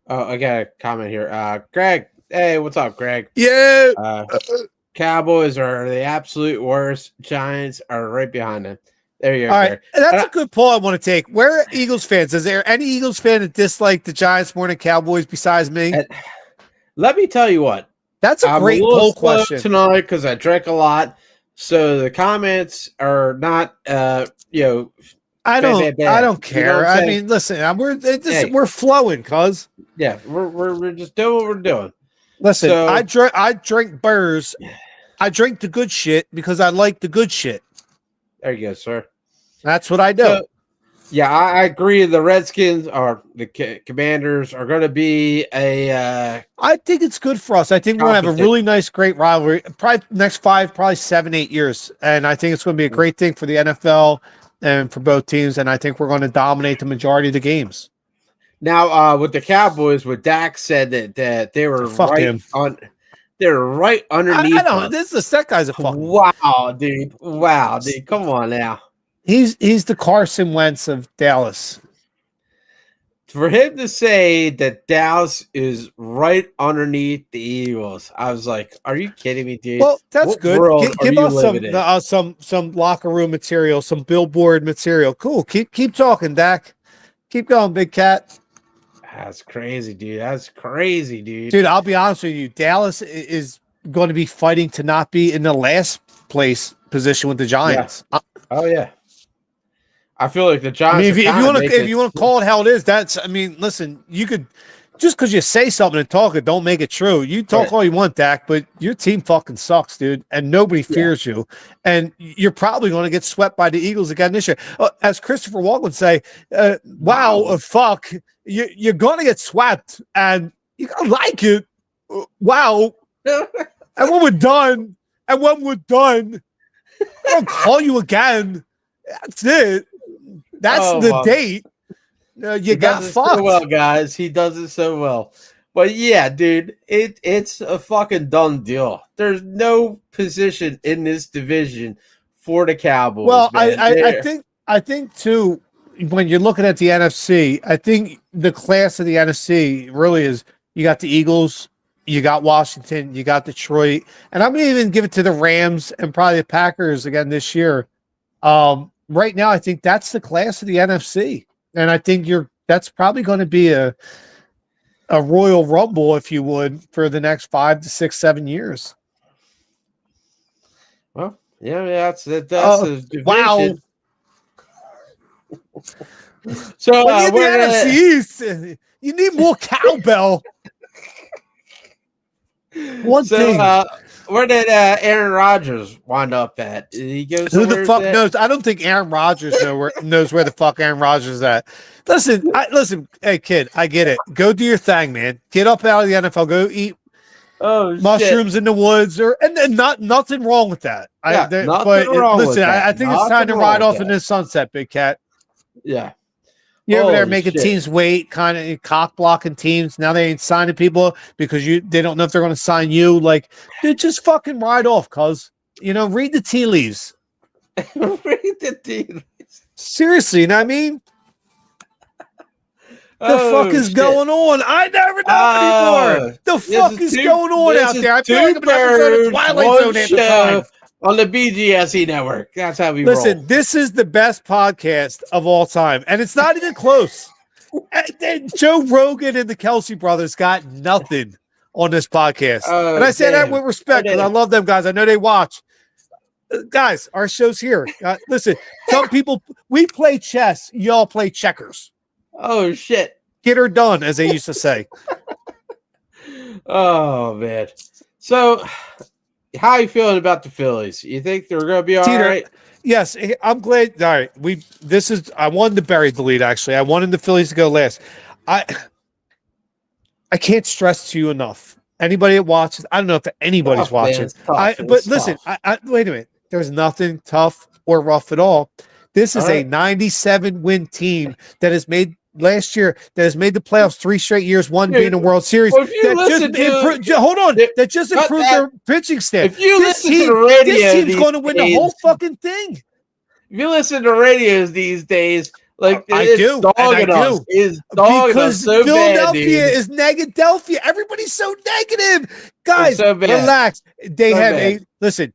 Oh, I got a comment here. Greg. Hey, what's up, Greg? Yeah. Cowboys are the absolute worst. Giants are right behind them. There you go. All right. That's a good poll I want to take. Where are Eagles fans? Is there any Eagles fan that dislike the Giants more than Cowboys besides me? Let me tell you what. That's a great poll question tonight because I drank a lot. So the comments are not, I don't care. You know I mean, listen, we're flowing, cuz. Yeah, we're just doing what we're doing. Listen, so, I drink burrs. I drink the good shit because I like the good shit. There you go, sir. That's what I do. So, yeah, I agree. The Redskins or the Commanders are going to be a. I think it's good for us. I think we're going to have a really nice, great rivalry. Probably next 7, 8 years, and I think it's going to be a great thing for the NFL and for both teams. And I think we're going to dominate the majority of the games. Now, with the Cowboys, what Dak said that they were they're right underneath. I don't. That guy's a fucking wow, dude. Wow, dude. Come on now. He's the Carson Wentz of Dallas. For him to say that Dallas is right underneath the Eagles, I was like, "Are you kidding me, dude?" Well, that's good. Give us some locker room material, some billboard material. Cool. Keep talking, Dak. Keep going, Big Cat. That's crazy, dude. That's crazy, dude. Dude, I'll be honest with you. Dallas is going to be fighting to not be in the last place position with the Giants. Yeah. Oh yeah. I feel like the Giants. I mean, if you want to call it how it is, listen, you could just because you say something and talk it, don't make it true. You talk all you want, Dak, but your team fucking sucks, dude, and nobody fears you. And you're probably going to get swept by the Eagles again this year. As Christopher Walken would say, fuck, you're going to get swept, and you gotta like it. Wow. And when we're done, I'll call you again. That's it. That's the date. You got fucked. So well, guys. He does it so well. But yeah, dude, it's a fucking done deal. There's no position in this division for the Cowboys. Well, I think too, when you're looking at the NFC, I think the class of the NFC really is you got the Eagles, you got Washington, you got Detroit, and I'm going to even give it to the Rams and probably the Packers again this year. Right now, I think that's the class of the NFC, and I think that's probably going to be a Royal Rumble, if you would, for the next 5 to 6, 7 years. Well, yeah, that's a division. Wow. So the NFC East, you need more cowbell. One thing. Where did Aaron Rodgers wind up at? Did he go Who the fuck knows? I don't think Aaron Rodgers knows where the fuck Aaron Rodgers is at. Listen, hey kid, I get it. Go do your thing, man. Get up out of the NFL. Go eat mushrooms in the woods, and nothing wrong with that. Nothing wrong with that. I think it's time to ride off in the sunset, Big Cat. Yeah. You're over there making teams wait, kind of cock blocking teams. Now they ain't signing people because they don't know if they're going to sign you. Like, dude, just fucking ride off, cuz. Read the tea leaves. Read the tea leaves. Seriously, you know what I mean? The fuck is going on? I never know anymore. The fuck is going on out there? I feel like I'm an episode of Twilight Zone at the time. On the BGSE Network. That's how we listen. roll. This is the best podcast of all time, and it's not even close. Joe Rogan and the Kelsey brothers got nothing on this podcast, and I say that with respect because I love them guys. I know they watch. Guys, our show's here. Listen, some people we play chess. Y'all play checkers. Oh shit! Get her done, as they used to say. Oh man. So. How are you feeling about the Phillies? You think they're going to be all right? Yes, I'm glad. All right, I wanted to bury the lead. Actually, I wanted the Phillies to go last. I can't stress to you enough. Anybody that watches, I don't know if anybody's watching. But listen, wait a minute. There's nothing tough or rough at all. This is a 97 win team that has made last year, that has made the playoffs 3 straight years, one being a World Series. Well, that just improved their pitching staff. If you listen to the radio, this team's going to win the whole fucking thing. If you listen to radios these days, like I it's do, dogging us. It's dogging us so Philadelphia bad, is negadelphia. Everybody's so negative, guys. So bad. Relax. They So have bad. listen.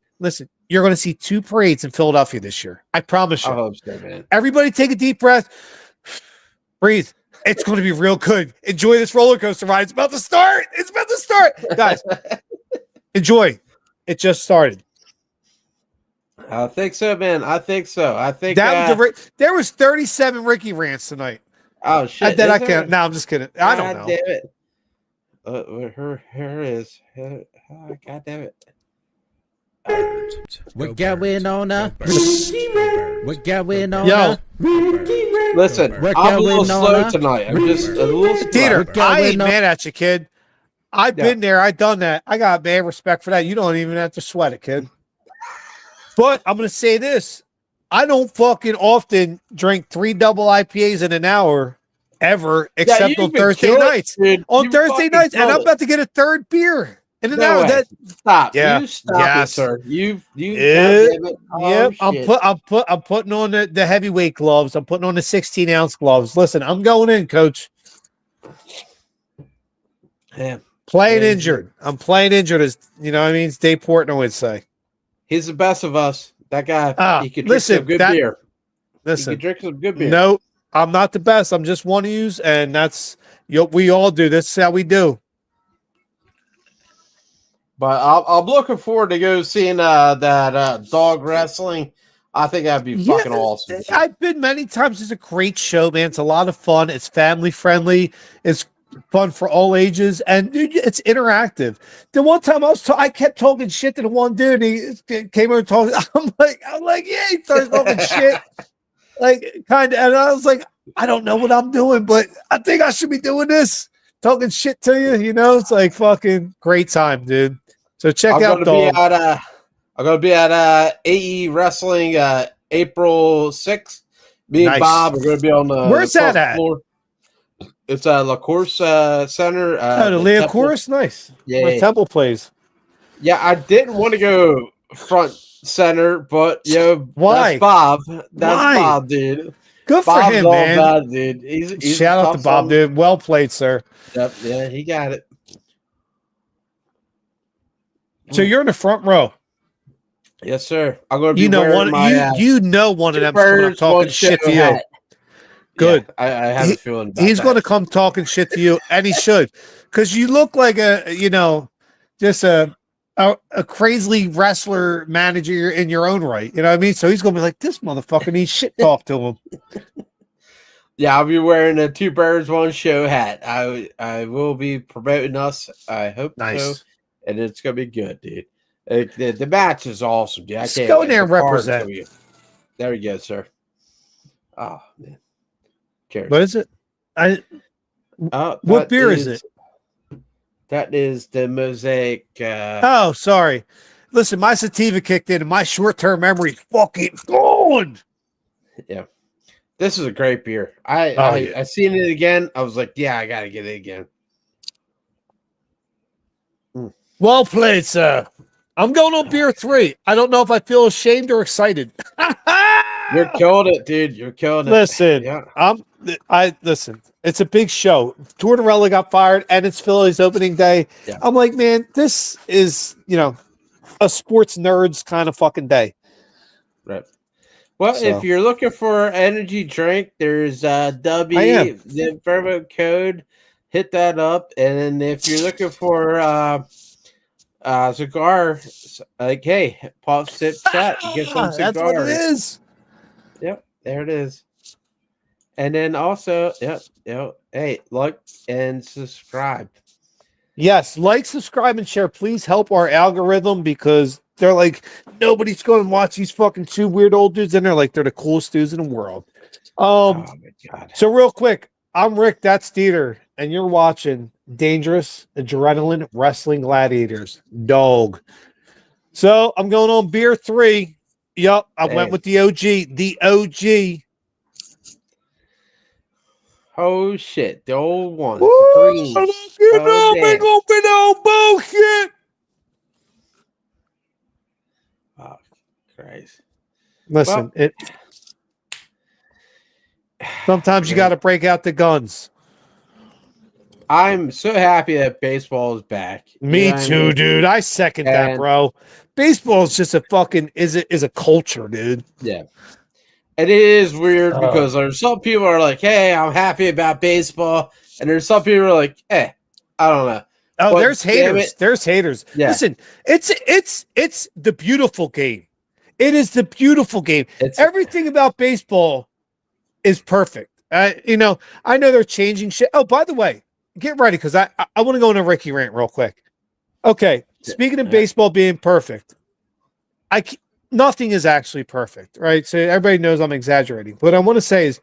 You're going to see 2 parades in Philadelphia this year. I promise you. I hope so, man. Everybody, take a deep breath. Breathe. It's going to be real good. Enjoy this roller coaster ride. It's about to start. Guys. Enjoy. It just started. I think so, man. I think so. I think there was 37 Ricky rants tonight. Oh shit! That I can't. No, I'm just kidding. I don't know. Damn it! Her is. God damn it! What going on? What going on? Yo, listen, I'm a little slow tonight. I'm just a little slow. DeeTer, I ain't mad at you, kid. I've been there. I've done that. I got mad respect for that. You don't even have to sweat it, kid. But I'm going to say this. I don't fucking often drink 3 double IPAs in an hour ever, except on Thursday nights. On Thursday nights, and I'm about to get a 3rd beer in an hour. Stop. Yeah. You stop it, sir. You. Yep. I'm putting on the heavyweight gloves. I'm putting on the 16-ounce gloves. Listen, I'm going in, coach. Yeah. Playing injured. I'm playing injured, as you know what I mean? Dave Portnoy would say. He's the best of us. That guy, he can drink some good beer. Listen, he can drink some good beer. No, I'm not the best. I'm just one of you, and that's we all do. This is how we do. But I'm looking forward to go seeing that dog wrestling. I think that'd be fucking awesome. I've been many times. It's a great show, man. It's a lot of fun. It's family friendly. It's fun for all ages, and dude, it's interactive. The one time I kept talking shit to the one dude, and he came over and talking. I'm like, yeah, he started talking shit, like kind of, and I was like, I don't know what I'm doing, but I think I should be doing this, talking shit to you. You know, it's like fucking great time, dude. So check out dog. I'm gonna be at AE Wrestling April 6th. Me and Bob are gonna be on the where's that at? Floor. It's La Course Center. The Lea Course, nice. Yeah, where Temple plays. Yeah, I didn't want to go front center, but why? That's Bob. Bob, dude. Good for him, man. Bad, dude. He's shout out to Bob, dude. Well played, sir. Yep, yeah, he got it. So you're in the front row. Yes, sir. I'm gonna be one of them coming up talking shit to you. Good. Yeah, I have a feeling about he's going to come talking shit to you, and he should, because you look like just a crazily wrestler manager in your own right. You know what I mean? So he's going to be like, this motherfucker needs shit talk to him. Yeah, I'll be wearing a 2 birds, 1 show hat. I will be promoting us. I hope so, and it's going to be good, dude. The match is awesome, dude. Just go in there and represent. There you go, sir. Oh man. Cheers. What is it? What beer is it? That is the Mosaic. Oh, sorry. Listen, my sativa kicked in, and my short-term memory is fucking gone. Yeah, this is a great beer. I seen it again. I was like, yeah, I gotta get it again. Well played, sir. I'm going on beer 3. I don't know if I feel ashamed or excited. You're killing it, dude. You're killing it. Listen, listen. It's a big show. Tortorella got fired, and it's Phillies opening day. Yeah. I'm like, man, this is a sports nerds kind of fucking day. Right. Well, if you're looking for energy drink, there's W the promo code. Hit that up, and then if you're looking for cigar, like, hey, pop, sip, chat. You get some cigars. That's what it is. Yep, there it is. And then also, hey, like and subscribe. Yes, like, subscribe, and share. Please help our algorithm, because they're like, nobody's going to watch these fucking 2 weird old dudes, and they're like, they're the coolest dudes in the world. Oh my God. So real quick, I'm Rick, that's DeeTer, and you're watching Dangerous Adrenaline Wrestling Gladiators. Dog. So I'm going on beer 3. Yep. I went with the OG. The OG. Oh shit, the old one. Woo, The green. Big old bullshit. Oh, Christ. Listen, sometimes you got to break out the guns. I'm so happy that baseball is back. Me too, dude. I second that, bro. Baseball is just a fucking is a culture, dude. Yeah. It is weird because there's some people are like, hey, I'm happy about baseball. And there's some people who are like, I don't know. Oh, but there's haters. There's haters. Yeah. Listen, it's the beautiful game. It is the beautiful game. Everything about baseball is perfect. I know they're changing shit. Oh, by the way, get ready because I want to go on a Ricky rant real quick. Okay, speaking of baseball being perfect, nothing is actually perfect, right? So everybody knows I'm exaggerating. What I want to say is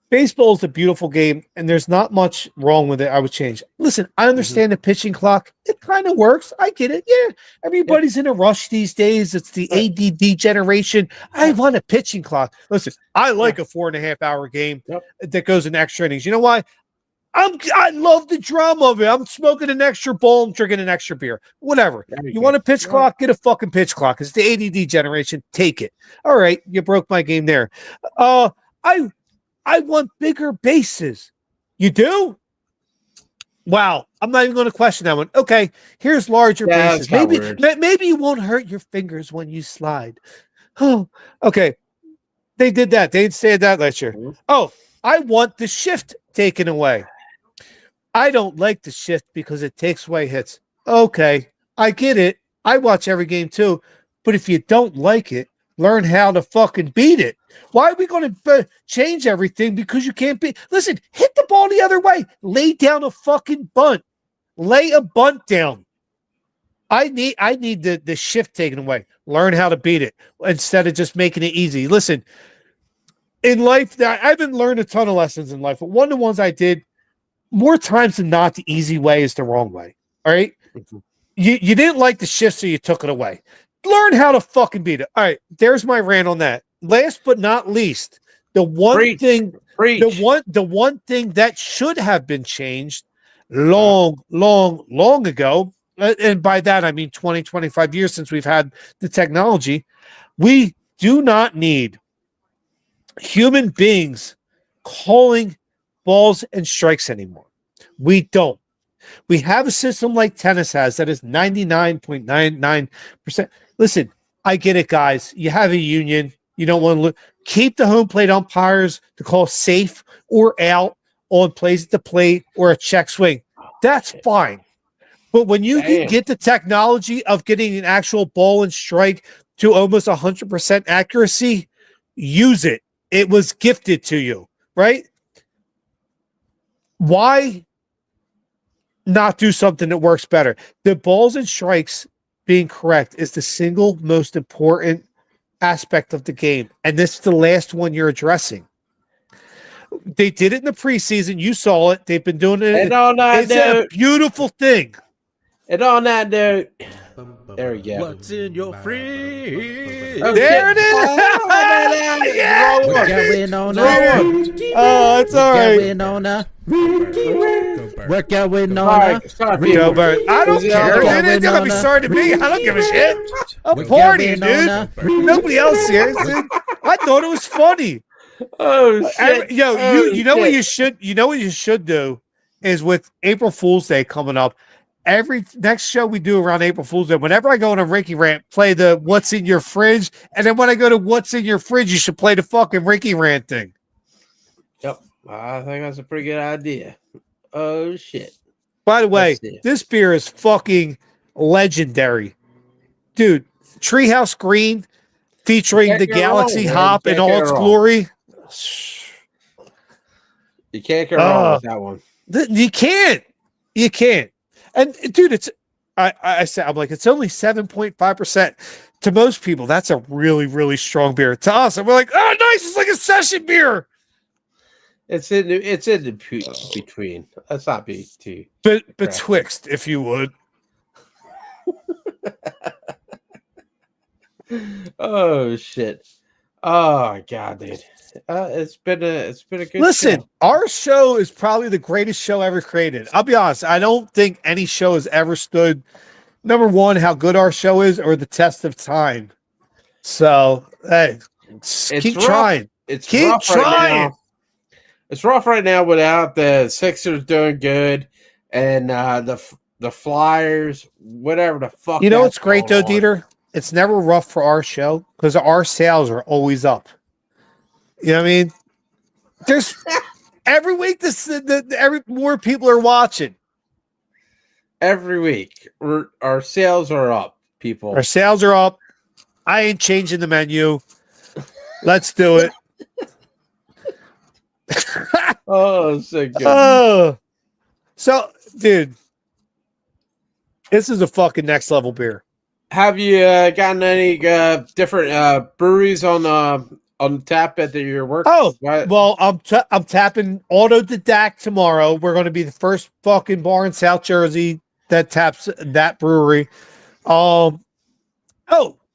baseball is a beautiful game, and there's not much wrong with it. I would change. Listen, I understand the pitching clock. It kind of works. I get it. Yeah, everybody's in a rush these days. It's the ADD generation. I want a pitching clock. Listen, I like a 4.5 hour game that goes in extra innings. You know why? I love the drama of it. I'm smoking an extra bowl. I'm drinking an extra beer. Whatever. You want a pitch clock? Get a fucking pitch clock. It's the ADD generation. Take it. All right. You broke my game there. I want bigger bases. You do? Wow. I'm not even going to question that one. Okay. Here's larger bases. Maybe you won't hurt your fingers when you slide. Oh, okay. They did that. They said that last year. Oh, I want the shift taken away. I don't like the shift because it takes away hits. Okay, I get it. I watch every game too. But if you don't like it, learn how to fucking beat it. Why are we going to change everything because you can't beat? Listen, hit the ball the other way. Lay down a fucking bunt. Lay a bunt down. I need the shift taken away. Learn how to beat it instead of just making it easy. Listen, in life, I haven't learned a ton of lessons in life, but one of the ones I did, more times than not, the easy way is the wrong way. All right? You didn't like the shift, so you took it away. Learn how to fucking beat it. All right, there's my rant on that. Last but not least, the one thing that should have been changed long ago, and by that I mean 20, 25 years since we've had the technology, we do not need human beings calling balls and strikes anymore. We don't. We have a system like tennis has that is 99.99%. Listen, I get it, guys. You have a union. You don't want to keep the home plate umpires to call safe or out on plays at the plate or a check swing. That's fine. But when you can get the technology of getting an actual ball and strike to almost 100% accuracy, use it. It was gifted to you, right? Why not do something that works better? The balls and strikes being correct is the single most important aspect of the game. And this is the last one you're addressing. They did it in the preseason. You saw it. They've been doing it. It's a beautiful thing. And on that note, there we go. What's in your fridge? There it is. What going on? Oh, it's all right. What going on? Gilbert, I don't care. They're gonna be sorry to me. I don't give a shit. I'm partying, dude. Nobody else here. Dude. I thought it was funny. Oh shit! You know what you should. You know what you should do is with April Fool's Day coming up. Every next show we do around April Fool's Day, whenever I go on a Ricky rant, play the "What's in Your Fridge," and then when I go to "What's in Your Fridge," you should play the fucking Ricky rant thing. Yep, I think that's a pretty good idea. Oh shit! By the way, this beer is fucking legendary, dude. Treehouse Green, featuring the Galaxy Hop in all its glory. You can't go wrong with that one. You can't. You can't. And dude, it's I'm like, it's only 7.5%. To most people, that's a really, really strong beer. To us, and we're like, oh, nice, it's like a session beer. It's in the between. Let's not be too. But betwixt, if you would. Oh shit. Oh god, dude. It's been a good Listen, show. our show is probably the greatest show ever created. I'll be honest. I don't think any show has ever stood, number one, how good our show is, or the test of time. So, hey, keep rough. trying. It's Keep rough trying. right now. It's rough right now without the Sixers doing good and the Flyers, whatever the fuck. You know what's that's great though, going on. DeeTer? It's never rough for our show because our sales are always up. You know what I mean? There's every week every more people are watching. Every week, our sales are up, people. Our sales are up. I ain't changing the menu. Let's do it. Oh, so good. Oh, so dude, this is a fucking next level beer. Have you gotten any different breweries on tap at your work? Oh, well, I'm tapping Autodidact tomorrow. We're going to be the first fucking bar in South Jersey that taps that brewery. Oh,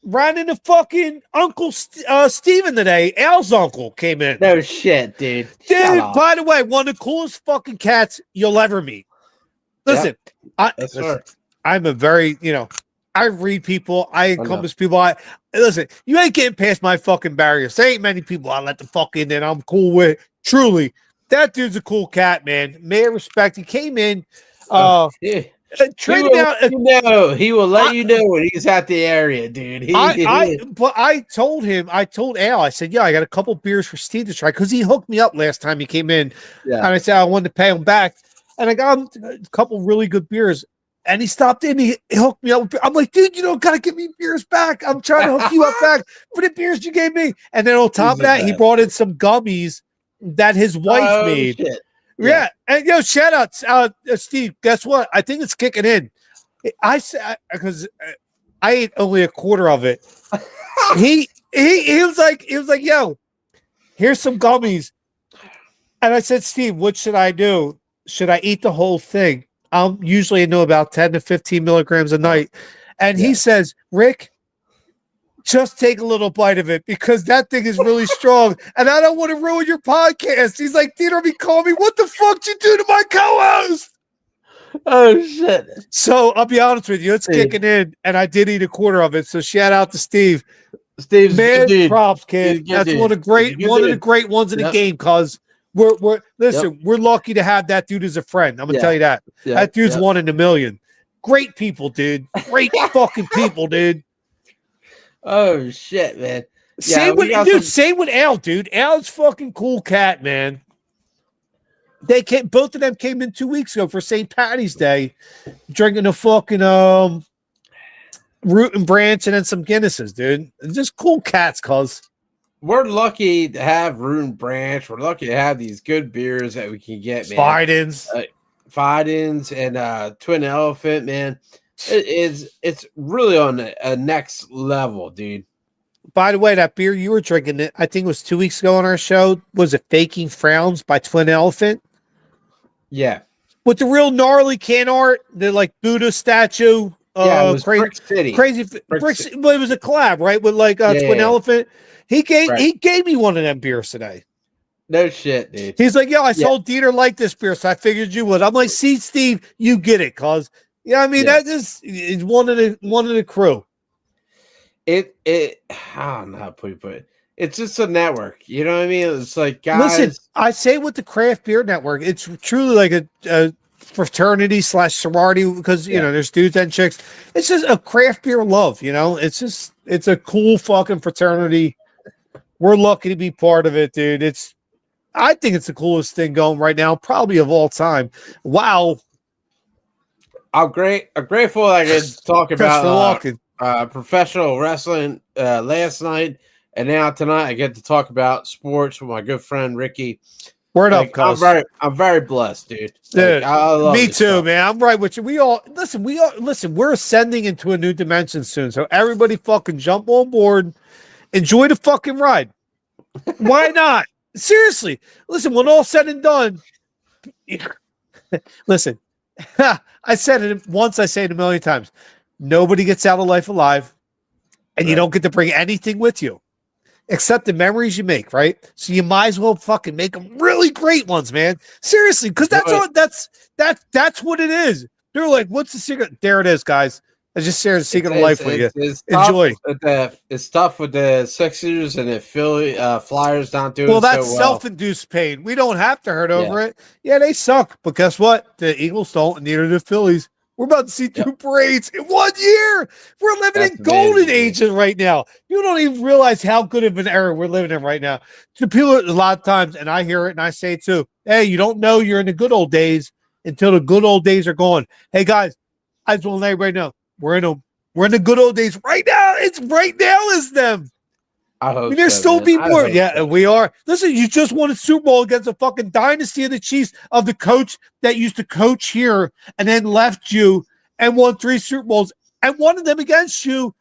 ran into fucking Uncle Steven today. Al's uncle came in. No shit, dude. Dude, by the way, one of the coolest fucking cats you'll ever meet. Listen, I'm a very, I read people, I encompass people. Listen, you ain't getting past my fucking barriers. There ain't many people I let the fuck in that I'm cool with. Truly, that dude's a cool cat, man. May I respect. He came in, trading out. He will let you know when he's at the area, dude. But I told Al, I said, yeah, I got a couple beers for Steve to try because he hooked me up last time he came in, and I said I wanted to pay him back, and I got him a couple really good beers. And he stopped in. He hooked me up. I'm like, dude, you don't gotta give me beers back. I'm trying to hook you up back for the beers you gave me. And then on top of that, he brought in some gummies that his wife made. Shit. Yeah. And shout out, Steve. Guess what? I think it's kicking in. I said because I ate only a quarter of it. he was like, yo, here's some gummies. And I said, Steve, what should I do? Should I eat the whole thing? I'm usually know about 10 to 15 milligrams a night. And he says, Rick, just take a little bite of it because that thing is really strong. And I don't want to ruin your podcast. He's like, DeeTer be calling me. What the fuck you do to my co-host? Oh, shit. So I'll be honest with you. It's kicking in. And I did eat a quarter of it. So shout out to Steve. Steve's man, props, kid. That's one of the great ones in the game because we're lucky to have that dude as a friend. I'm gonna tell you that. That dude's one in a million. Great people, dude. Great fucking people, dude. Oh shit, man. Same with Al, dude. Al's fucking cool cat, man. Both of them came in 2 weeks ago for St. Patty's Day, drinking a fucking Root and Branch and then some Guinnesses, dude. Just cool cats, cuz. We're lucky to have Root and Branch. We're lucky to have these good beers that we can get, man. Fidens and Twin Elephant, man. It's really on a next level, dude. By the way, that beer you were drinking, I think it was 2 weeks ago on our show, was it Faking Frowns by Twin Elephant? Yeah. With the real gnarly can art, the like Buddha statue. It was Brix City. Crazy Brix, but it was a collab, right? With like Twin Elephant. He gave me one of them beers today. No shit, dude. He's like, I saw DeeTer like this beer, so I figured you would. I'm like, see, Steve, you get it, cause that is one of the crew. I don't know how to put it. It's just a network. You know what I mean? It's like, guys. Listen, I say with the Craft Beer Network, it's truly like a fraternity / sorority because there's dudes and chicks. It's just a craft beer love, it's a cool fucking fraternity. We're lucky to be part of it, dude. I think it's the coolest thing going right now, probably of all time. Wow. I'm grateful I could talk about professional wrestling last night, and now tonight I get to talk about sports with my good friend Ricky. Word up, cuz. I'm very blessed, dude. Dude, me too, stuff. Man. I'm right with you. We're ascending into a new dimension soon. So everybody fucking jump on board. Enjoy the fucking ride. Why not? Seriously. Listen, when all said and done, listen, I said it once, I say it a million times. Nobody gets out of life alive. and you don't get to bring anything with you except the memories you make, right? So you might as well fucking make them really great ones, man. Seriously, because that's what it is. They're like, what's the secret? There it is, guys. I just shared the secret of life with you. Enjoy. It's tough with the Sixers and the Philly Flyers not doing well. That's so well. Self-induced pain. We don't have to hurt over it. Yeah, they suck. But guess what? The Eagles don't, and neither do the Phillies. We're about to see 2 parades in 1 year. We're living in golden ages right now. You don't even realize how good of an era we're living in right now. To people, a lot of times, and I hear it and I say it too. Hey, you don't know you're in the good old days until the good old days are gone. Hey guys, I just want to let everybody know we're in the good old days right now. It's right now is them. I hope there's so, still man. be more. Yeah, So. we are. Listen, you just won a Super Bowl against a fucking dynasty of the Chiefs of the coach that used to coach here and then left you and won 3 Super Bowls and one of them against you.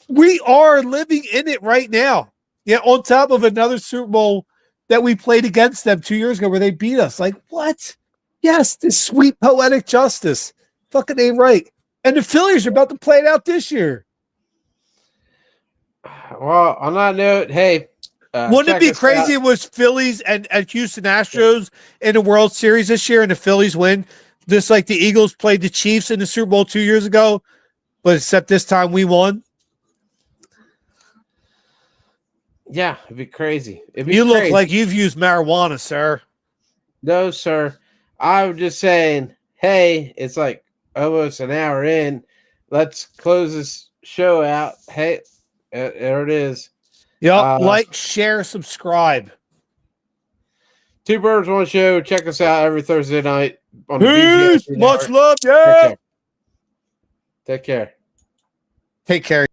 We are living in it right now. Yeah, on top of another Super Bowl that we played against them 2 years ago where they beat us. Like, what? Yes, this sweet poetic justice. Fucking ain't right. And the Phillies are about to play it out this year. Well, on that note, hey. Wouldn't it be crazy if it was Phillies and Houston Astros in the World Series this year and the Phillies win? Just like the Eagles played the Chiefs in the Super Bowl 2 years ago, but except this time we won. Yeah, it'd be crazy. You look like you've used marijuana, sir. No, sir. I'm just saying, hey, it's like almost an hour in. Let's close this show out. Hey, there it is. Yep. Like, share, subscribe. 2 Birds, 1 Show. Check us out every Thursday night on the BGSE Network. Much love. Yeah. Take care. Take care.